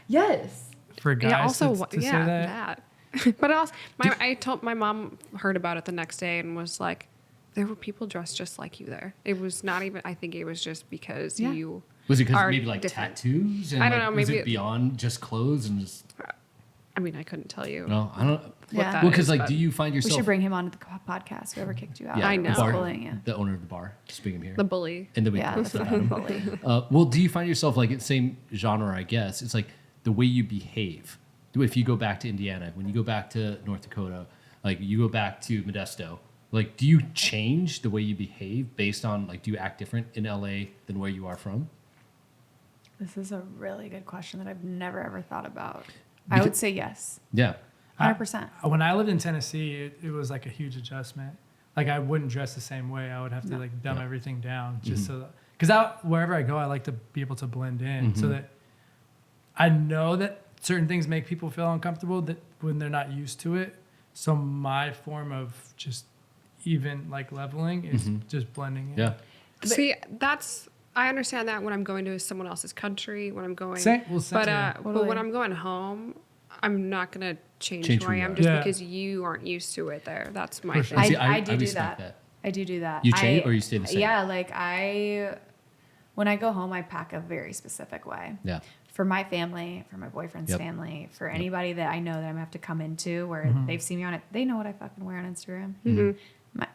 Yes. for guys Yeah. Also, to say that. that. But also, I told my mom heard about it the next day and was like, there were people dressed just like you there. It was not even. I think it was just because Yeah. you. Was it because are maybe like different. tattoos? And I don't like, know, Was maybe it beyond just clothes and just? I mean, I couldn't tell you. No, I don't. What Yeah. that Well, because is, like, but- do you find We yourself? should bring him onto the podcast. Whoever kicked you out. Yeah, I know. The, bar, Bullying you. the owner of the bar. Just bring him here. The bully. and then we Yeah, can that's flip a him. bully. Well, do you find yourself like in the same genre? I guess it's like the way you behave. If you go back to Indiana, when you go back to North Dakota, like you go back to Modesto, like do you change the way you behave based on like do you act different in LA than where you are from? This is a really good question that I've never ever thought about. I Because- would say yes. Yeah. 100%. When I lived in Tennessee, it was like a huge adjustment. Like I wouldn't dress the same way. I would have to like dumb everything down just so that, because wherever I go, I like to be able to blend in so that I know that certain things make people feel uncomfortable that when they're not used to it. So my form of just even like leveling is just blending in. Yeah. See, I understand that when I'm going to someone else's country, when I'm going. Same- well, but yeah. but when I'm going home, I'm not gonna change Change who who I you am are. just Yeah. because you aren't used to it there. That's my For thing. sure. See, I do respect that. that. I do that. You change or you stay the same? Yeah, like when I go home, I pack a very specific way. Yeah. For my family, for my boyfriend's Yep. family, for anybody that I know that I'm gonna have to come into where they've seen me on it, they know what I fucking wear on Instagram.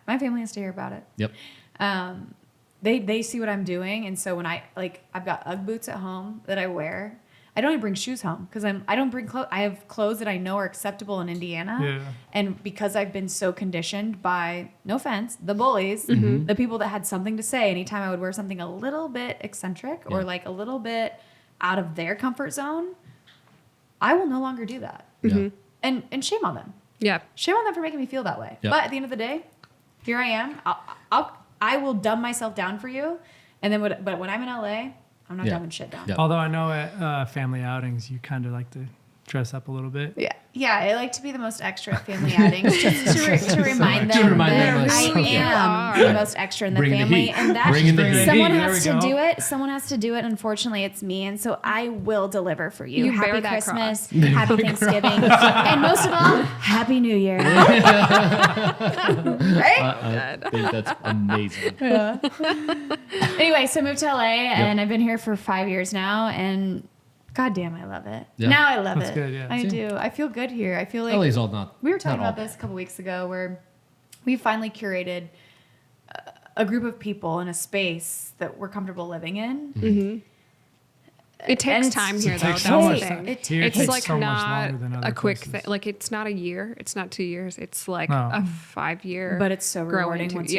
My family has to hear about it. Yep. They see what I'm doing, and so when I've got UGG boots at home that I wear. I don't even bring shoes home because I don't bring clothes. I have clothes that I know are acceptable in Indiana, Yeah. and because I've been so conditioned by, no offense, the bullies, the people that had something to say anytime I would wear something a little bit eccentric or Yeah. like a little bit out of their comfort zone, I will no longer do that. Yeah. And shame on them. Yeah. Shame on them for making me feel that way. Yep. But at the end of the day, here I am. I will dumb myself down for you, and then but when I'm in LA, I'm not Yeah. dumbing shit down. Yeah. Although I know at family outings, you kind of like to dress up a little bit. Yeah, I like to be the most extra at family outings, just to remind them remind them that us. I Okay. am the most extra in the Bring the family, heat. and that Bring in the heat. someone There has we to go. do it. Someone has to do it. Unfortunately, it's me, and so I will deliver for you. You Happy bear that Christmas, cross. happy Thanksgiving, and most of all, Happy New Year. Right? I think that's amazing. Anyway, so I moved to LA, and I've been here for 5 years now, and God damn, I love it. Yeah. Now I love That's it. good, yeah. I Same. do. I feel good here. I feel like LA's all not. we were talking not all about this a bad. couple weeks ago, where we finally curated a group of people in a space that we're comfortable living in. It And takes it's- time It here, though. takes That's so the much thing. time. It Here It's takes like so much not longer than other a quick places. thing. Like it's not a year. It's not 2 years. It's like No. a 5-year. But it's so growing rewarding to- once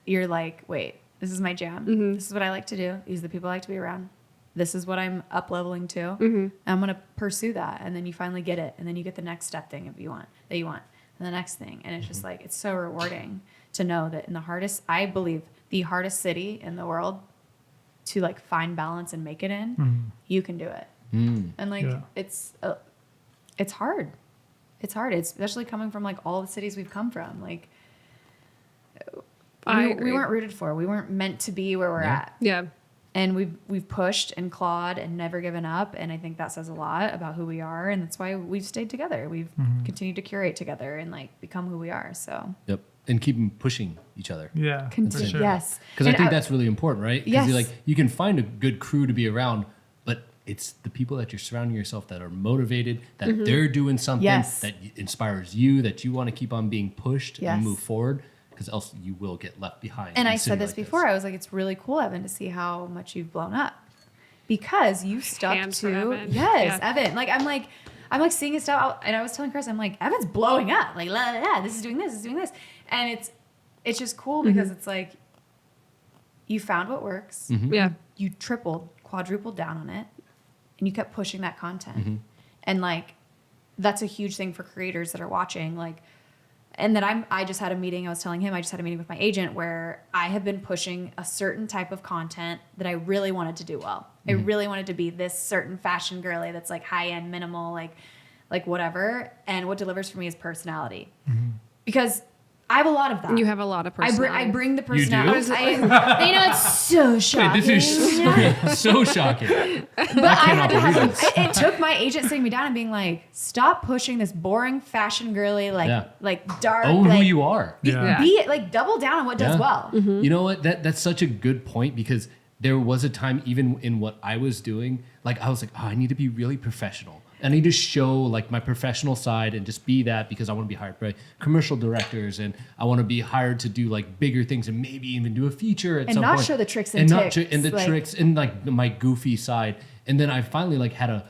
you're like, wait, this is my jam. This is what I like to do. These are the people I like to be around. This is what I'm up leveling to. I'm gonna pursue that, and then you finally get it, and then you get the next step thing if you want, and the next thing, and it's just like it's so rewarding to know that in the hardest, I believe, the hardest city in the world to like find balance and make it in, you can do it. And like Yeah. it's hard. It's hard. It's especially coming from like all the cities we've come from. Like I we agree. weren't rooted for. We weren't meant to be where we're Yeah. at. Yeah. And we've pushed and clawed and never given up. And I think that says a lot about who we are. And that's why we've stayed together. We've continued to curate together and like become who we are. So Yep. And keep pushing each other. Yeah, for continue. sure. Yes. Because I And think that's really important, right? Because Yes. you can find a good crew to be around, but it's the people that you're surrounding yourself that are motivated, that they're doing something Yes. that inspires you, that you want to keep on being pushed Yes. and move forward, because else you will get left behind. And in I a said city this like before. I was like, it's really cool, Evan, to see how much you've blown up because you stuck Hands for to Evan. yes, Yeah. Evan. Like I'm like seeing his stuff out, and I was telling Chris, I'm like, Evan's blowing up. Like la, la, la, this is doing this, and it's just cool because it's like you found what works, Yeah. you tripled, quadrupled down on it, and you kept pushing that content, and like that's a huge thing for creators that are watching, like. And then I just had a meeting. I was telling him I just had a meeting with my agent where I have been pushing a certain type of content that I really wanted to do well. I really wanted to be this certain fashion girly that's like high end, minimal, like whatever. And what delivers for me is personality, because I have a lot of that. You have a lot of I personality. bring the do? personality. It's so shocking. Wait, this is so shocking. But I had to believe have this. it took my agent sitting me down and being like, stop pushing this boring fashion girly, Yeah. like dark. Own like, who you are. Yeah. Be it, like double down on what does Yeah. well. You know what? That's such a good point, because there was a time even in what I was doing, like I was like, oh, I need to be really professional. I need to show like my professional side and just be that, because I want to be hired by commercial directors and I want to be hired to do like bigger things and maybe even do a feature at And some not point. show the tricks and not tics, and the like- tricks and like my goofy side. And then I finally like had a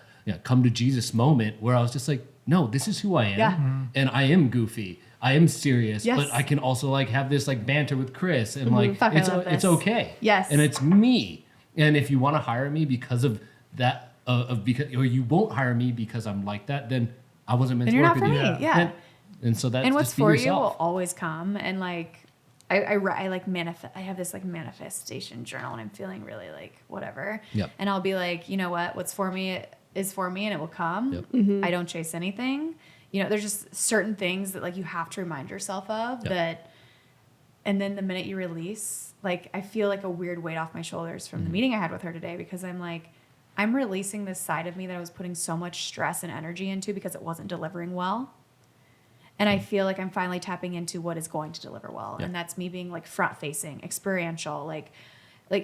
come to Jesus moment where I was just like, no, this is who I am, Yeah. and I am goofy. I am serious, Yes. but I can also like have this like banter with Chris and like Fuck, I it's love it's this. okay. Yes. And it's me. And if you want to hire me because of that, because or you won't hire me because I'm like that, then I wasn't meant Then to you're work not for with me. you. Yeah. And so that's And what's just be for you yourself. will always come. And like, I like manifest. I have this like manifestation journal, and I'm feeling really like whatever. Yep. And I'll be like, you know what? What's for me is for me, and it will come. Yep. I don't chase anything. You know, there's just certain things that like you have to remind yourself of Yep. that. And then the minute you release, like I feel like a weird weight off my shoulders from the meeting I had with her today, because I'm like, I'm releasing this side of me that I was putting so much stress and energy into because it wasn't delivering well. And I feel like I'm finally tapping into what is going to deliver well. Yeah. And that's me being like front facing, experiential, like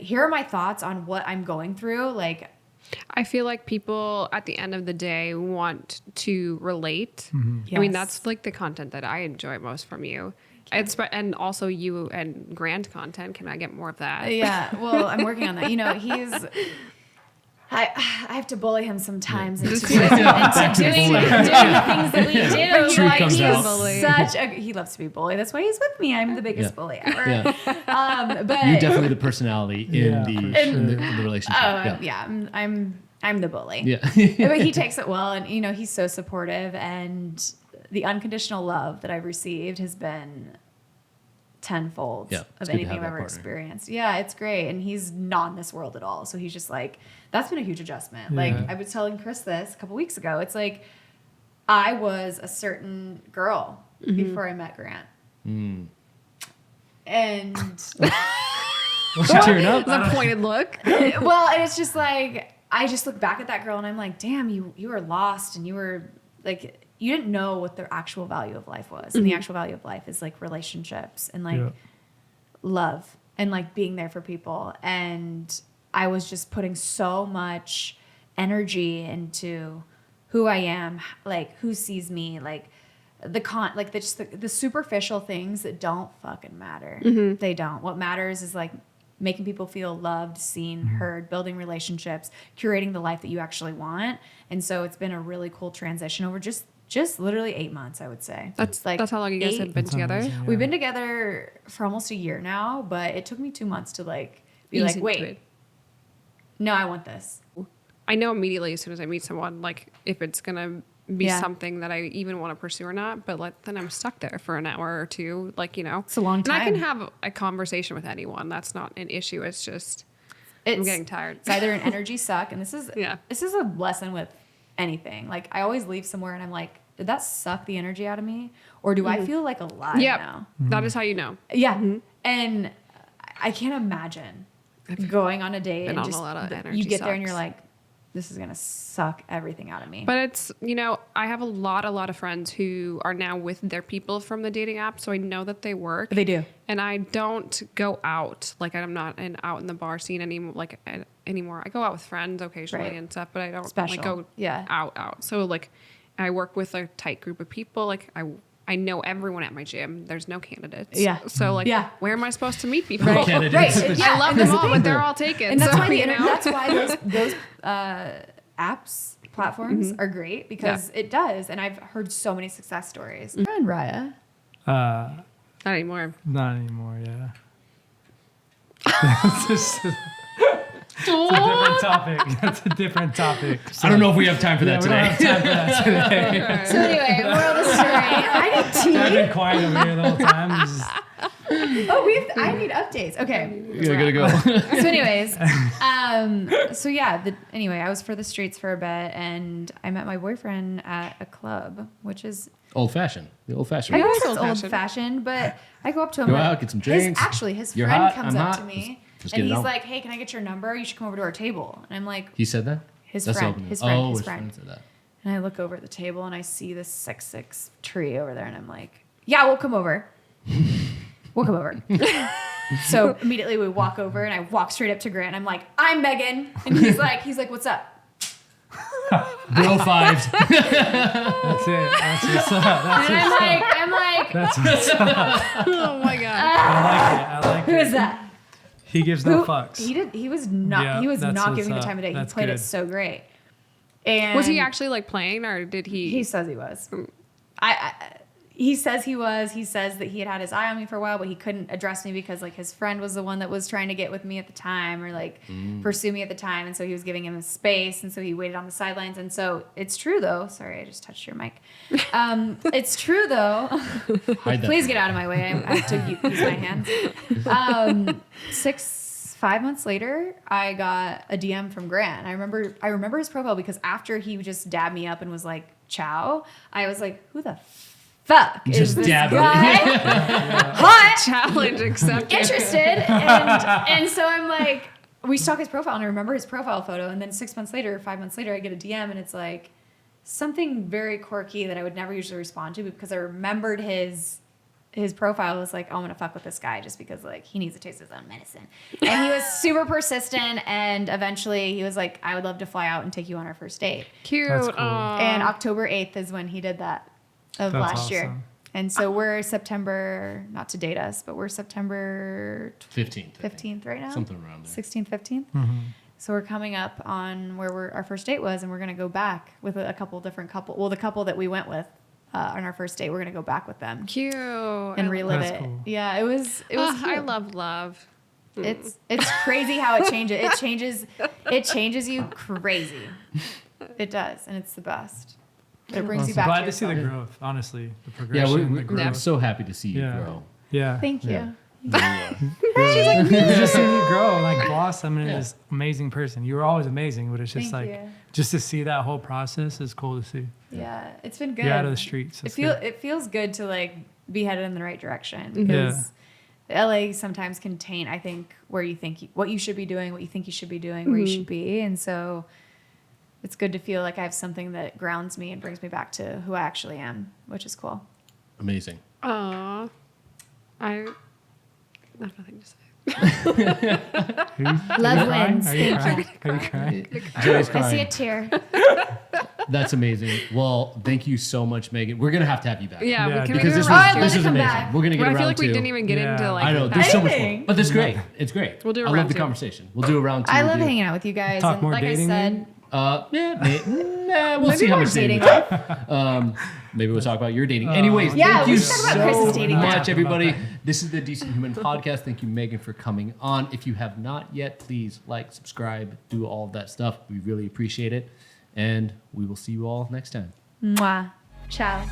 here are my thoughts on what I'm going through. Like, I feel like people at the end of the day want to relate. I mean, Yes. that's like the content that I enjoy most from you. And also you and Grant content. Can I get more of that? yeah, well, I'm working on that. You know, I have to bully him sometimes into doing the things that we do. Truth Like, comes he's out. he loves to be bullied. That's why he's with me. I'm the biggest Yeah. bully ever. Yeah. But You're definitely the personality in, Yeah, the, for in, the, sure. in the relationship. I'm the bully. Yeah. But he takes it well, and you know, he's so supportive, and the unconditional love that I've received has been tenfold Yeah, it's of good to anything have I've that ever partner. experienced. Yeah, it's great. And he's not in this world at all. So he's just like, that's been a huge adjustment. Like Yeah. I was telling Chris this a couple weeks ago. It's like, I was a certain girl before I met Grant. And Was she tearing up? It's a pointed look. well, and it's just like I just look back at that girl and I'm like, damn, you were lost and you were like you didn't know what the actual value of life was. And the actual value of life is like relationships and like love and like being there for people. And I was just putting so much energy into who I am, like who sees me, like the superficial things that don't fucking matter. They don't. What matters is like making people feel loved, seen, heard, building relationships, curating the life that you actually want. And so it's been a really cool transition over just literally 8 months, I would say. That's how long you guys have been together. amazing, yeah. We've been together for almost a year now, but it took me 2 months to like be Ease like, into wait, it. no, I want this. I know immediately as soon as I meet someone, like if it's gonna be Yeah. something that I even want to pursue or not. But like then I'm stuck there for an hour or two. Like It's a long And I can time. have a conversation with anyone. That's not an issue. It's just It's, I'm getting tired. It's either an energy suck, and this is Yeah. a lesson with anything. Like I always leave somewhere and I'm like, did that suck the energy out of me, or do I feel like alive Yeah, now? that is how you know. Yeah, and I can't imagine going on a date been and on a just lot of you energy get there and you're sucks. like, this is gonna suck everything out of me. But it's, I have a lot of friends who are now with their people from the dating app. So I know that they work. They do. And I don't go out. Like I'm not out in the bar scene anymore. I go out with friends occasionally Right. and stuff, but I don't Special. like go Yeah. out. So like I work with a tight group of people. Like I know everyone at my gym. There's no candidates. Yeah. So like, Yeah. where am I supposed to meet people? Right. Candidates. Right. Yeah, I love and them that's the all, thing. but they're all taken. And that's so, why you know? that's why those apps platforms are great because it does. And I've heard so many success stories. And Raya. Not anymore. Not anymore. Yeah. It's a different topic. That's a different topic. I don't know if we have time for that We don't today. have time for that today. So anyway, moral of the story. I need I've tea. been quiet over here the whole time. Just- I need updates. Okay. Yeah, gotta go. So anyways, anyway, I was for the streets for a bit and I met my boyfriend at a club, which is Old fashioned. The old fashioned. I Yeah, guess it's it's old-fashioned. old fashioned, but I go up to him. Go like- out, get some drinks. His You're friend hot, comes I'm up hot. to me Just and get it he's on. like, "Hey, can I get your number? You should come over to our table." And I'm like, He said that? His That's friend, open. his friend, Oh, his his friend. friend said that. and I look over at the table and I see this 6'6" tree over there, and I'm like, "Yeah, we'll come over. We'll come over." So immediately we walk over, and I walk straight up to Grant. And I'm like, "I'm Megan," and he's like, "What's up?" Bro fives. That's it. That's what's up. That's And what's up. I'm like, That's what's up. Oh my God. I like "Who it. is that?" He gives no Who- fucks. He was not. Yeah, he was that's not what's giving the up. time of day. That's he played it good. so great. And Was he actually like playing or did he? He says he was. He says he was. He says that he had his eye on me for a while, but he couldn't address me because like his friend was the one that was trying to get with me at the time or like pursue me at the time, and so he was giving him space, and so he waited on the sidelines. And so it's true though. Sorry, I just touched your mic. It's true though. Hide that. Please get out of my way. I have to use my hands. 5 months later, I got a DM from Grant. I remember his profile because after he just dabbed me up and was like, "Ciao," I was like, "Who the fuck is Just this dab guy?" Hot, challenge accepted. interested, and so I'm like, we stalk his profile, and I remember his profile photo. And then 5 months later, I get a DM, and it's like something very quirky that I would never usually respond to because I remembered his profile was like, "Oh, I'm gonna fuck with this guy just because like he needs to taste his own medicine." And he was super persistent, and eventually he was like, "I would love to fly out and take you on our first date." Cute. That's cool. Aw. And October 8th is when he did that of That's last year. awesome. And so we're September, not to date us, but we're September 15th. I think. 15th right now. Something around there. 16th, 15th. Mm-hmm. So we're coming up on where our first date was, and we're gonna go back with a couple different couple. Well, the couple that we went with on our first date, we're gonna go back with them Cute. and relive That's it. cool. Yeah, it was. I cute. love love. It's crazy how it changes. It changes you crazy. It does, and it's the best. It brings you back. Glad to to see the yourself. growth, honestly. The Yeah, progression, the we're growth. so happy to see you Yeah. grow. Yeah. Thank you. Yeah. Just seeing you grow and like blossom into this amazing person. You were always amazing, but it's just Thank like you. just to see that whole process is cool to see. Yeah, it's been good. You're out of the streets. It feels good to like be headed in the right direction Yeah. because LA sometimes can taint, I think, where you think what you should be doing, what you think you should be doing, where you should be, and so it's good to feel like I have something that grounds me and brings me back to who I actually am, which is cool. Amazing. Aw. I have nothing to say. Love wins. Are you Thank you. crying? Are you crying? Joey's I see a crying. tear. That's amazing. Well, thank you so much, Megan. We're gonna have to have you back. Yeah, Yeah, we can Because do this a was round I'd two. love this to was come amazing. back. We're gonna get But I around feel like we two. didn't even get Yeah. into like I know that. there's so much more, Anything. but that's great. It's great. We'll do a I love round the two. conversation. We'll do a round two. I with love you. hanging out with you guys. Talk and more like dating, I said, maybe? We'll see how more much dating. dating. Maybe we'll talk about your dating. Anyways, Yeah, thank we you should talk about Chris's so dating much, life. everybody. This is the Decent Human Podcast. Thank you, Megan, for coming on. If you have not yet, please like, subscribe, do all of that stuff. We really appreciate it. And we will see you all next time. Mwah. Ciao.